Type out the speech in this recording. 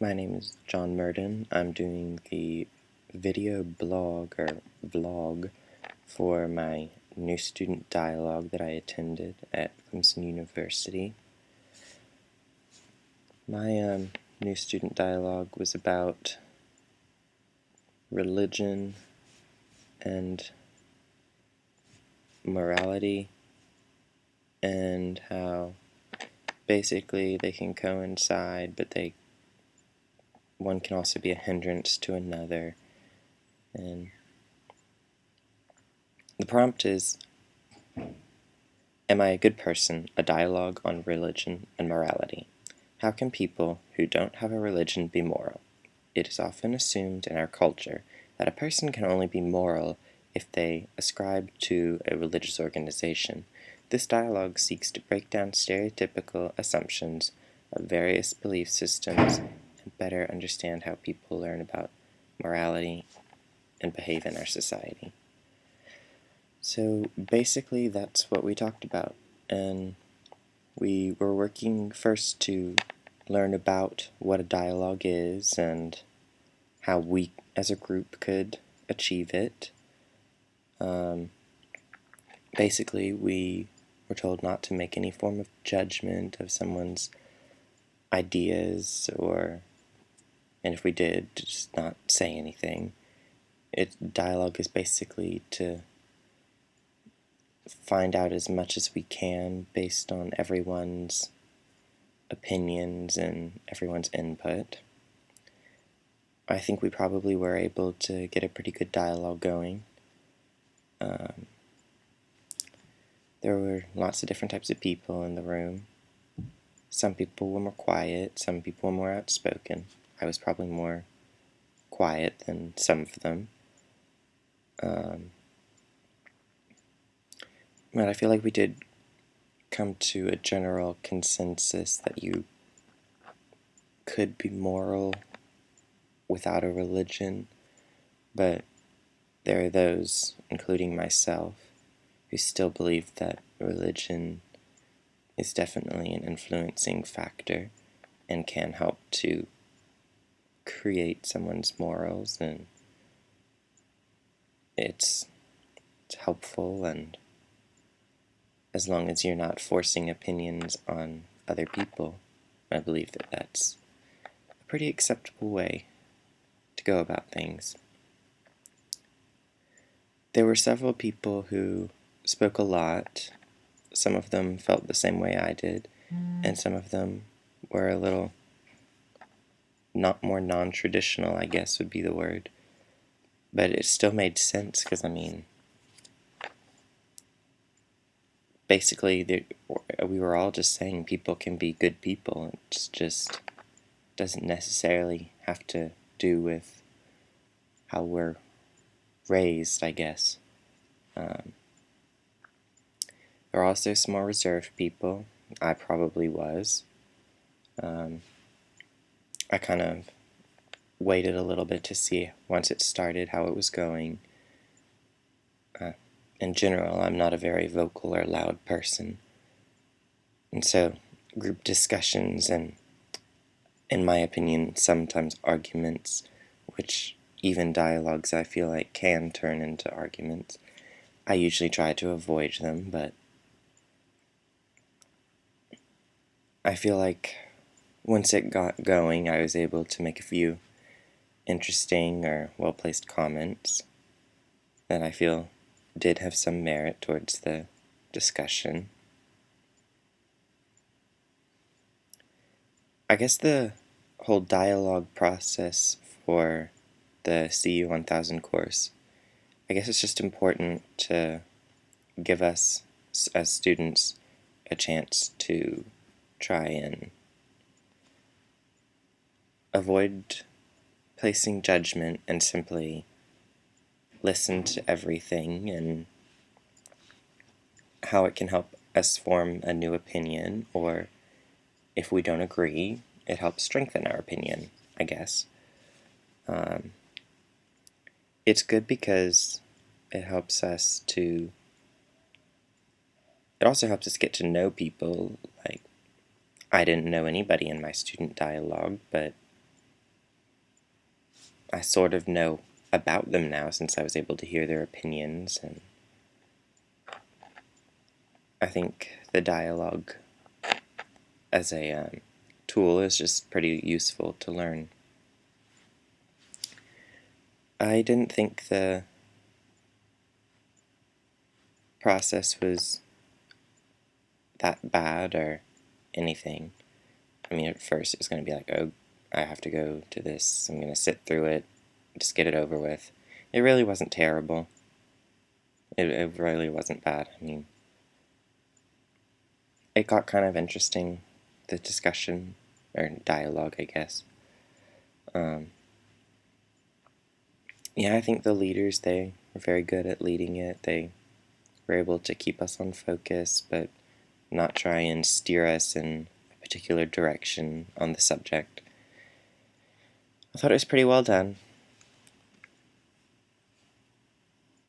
My name is John Murden. I'm doing the video blog or vlog for my new student dialogue that I attended at Clemson University. My new student dialogue was about religion and morality and how basically they can coincide, but one can also be a hindrance to another. And the prompt is, am I a good person? A dialogue on religion and morality. How can people who don't have a religion be moral? It is often assumed in our culture that a person can only be moral if they ascribe to a religious organization. This dialogue seeks to break down stereotypical assumptions of various belief systems and better understand how people learn about morality and behave in our society. So basically that's what we talked about, and we were working first to learn about what a dialogue is and how we as a group could achieve it. Basically, we were told not to make any form of judgment of someone's ideas, and if we did, to just not say anything. Dialogue is basically to find out as much as we can based on everyone's opinions and everyone's input. I think we probably were able to get a pretty good dialogue going. There were lots of different types of people in the room. Some people were more quiet, some people were more outspoken. I was probably more quiet than some of them. But I feel like we did come to a general consensus that you could be moral without a religion, but there are those, including myself, who still believe that religion is definitely an influencing factor and can help to create someone's morals, and it's helpful, and as long as you're not forcing opinions on other people, I believe that that's a pretty acceptable way to go about things. There were several people who spoke a lot. Some of them felt the same way I did, and some of them were a little not more non-traditional, I guess would be the word. But it still made sense, because, I mean, basically we were all just saying people can be good people. It just doesn't necessarily have to do with how we're raised, I guess. There are also some more reserved people. I probably was. I kind of waited a little bit to see, once it started, how it was going. In general, I'm not a very vocal or loud person. And so, group discussions and, in my opinion, sometimes arguments, which even dialogues I feel like can turn into arguments, I usually try to avoid them, but I feel like once it got going, I was able to make a few interesting or well-placed comments that I feel did have some merit towards the discussion. I guess the whole dialogue process for the CU 1000 course, I guess it's just important to give us, as students, a chance to try and avoid placing judgment and simply listen to everything and how it can help us form a new opinion, or if we don't agree, it helps strengthen our opinion, I guess. It's good because it also helps us get to know people. Like, I didn't know anybody in my student dialogue, but I sort of know about them now since I was able to hear their opinions, and I think the dialogue as a tool is just pretty useful to learn. I didn't think the process was that bad or anything. I mean, at first it was going to be like, oh, I have to go to this, I'm going to sit through it, just get it over with. It really wasn't terrible. It really wasn't bad. I mean, it got kind of interesting, the discussion, or dialogue, I guess. Yeah, I think the leaders, they were very good at leading it. They were able to keep us on focus, but not try and steer us in a particular direction on the subject. I thought it was pretty well done.